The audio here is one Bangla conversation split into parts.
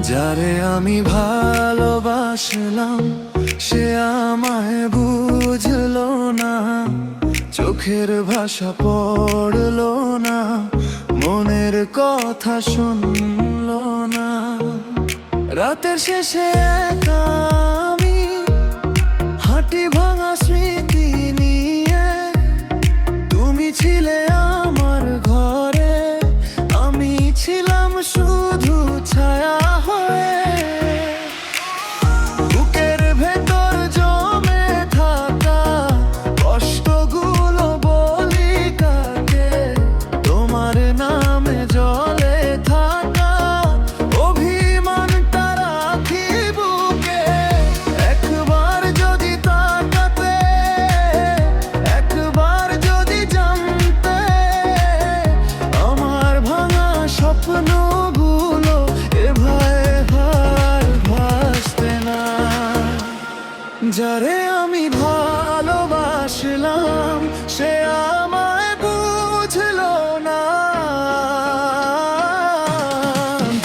যারে আমি ভালোবাসলাম সে আমায় বুঝলো না, চোখের ভাষা পড়লো না, মনের কথা শুনলো না। রাতের শেষে একা আমি হাঁটি ভাঙা স্মৃতি নিয়ে, তুমি ছিলে আমার ঘরে, আমি ছিলাম শুধু ছায়া হয়ে। বুকের ভেতর জমে থাকা কষ্টগুলো বলি কাকে, তোমার নামে জলে থাকা অভিমানটা রাখি বুকে। একবার যদি তাকাতে, একবার যদি জানতে, আমার ভাঙা স্বপ্নগুলো এভাবে আর ভাসতে না। যারে আমি ভালোবাসলাম সে আমায় বুঝলো না,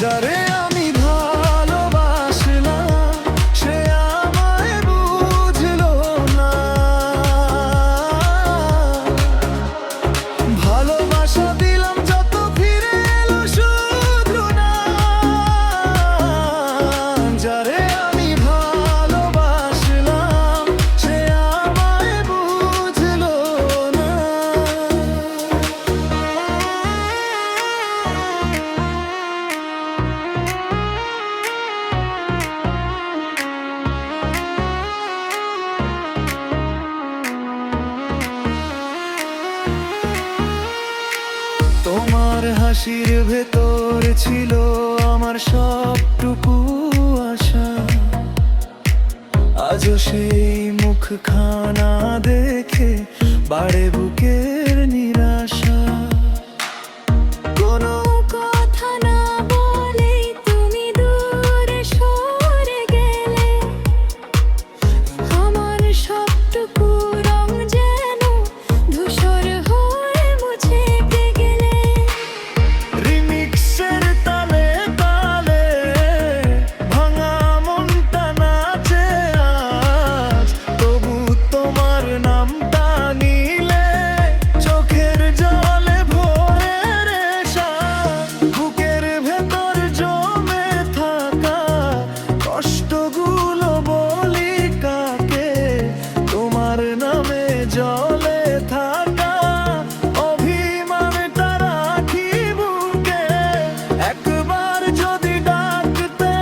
যারে আমি ভালোবাসলাম সে আমায় বুঝলো না। ভালোবাসা দিলাম যত ফিরে এলো শুধু না, যারে আমি ভালোবাসলাম সে আমায় বুঝলো না। তোমার হাসির ভেতর ছিল আমার সবটুকু আশা, আজও সেই মুখখানা দেখে বাড়ে বুকের নিরাশা। কোনো কথা না বলেই তুমি দূরে সরে গেলে, আমার সবটুকু রং যেন ধূসর হয়ে মুছে গেলে। রিমিক্সের তালে তালে ভাঙা মনটা নাচে আজ, তবু তোমার নামটা নিলে চোখের জলে ভরে রেশা। বুকের ভেতর জমে থাকা কষ্টগুলো বলি কাকে, তোমার নামে জলে থাকা অভিমানটা রাখি বুকে। একবার যদি ডাকতে,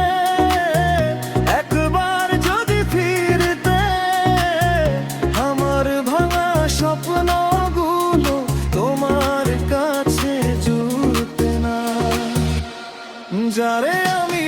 একবার যদি ফিরতে, আমার ভাঙা স্বপ্নগুলো তোমার কাছে জুটবে না। যারে আমি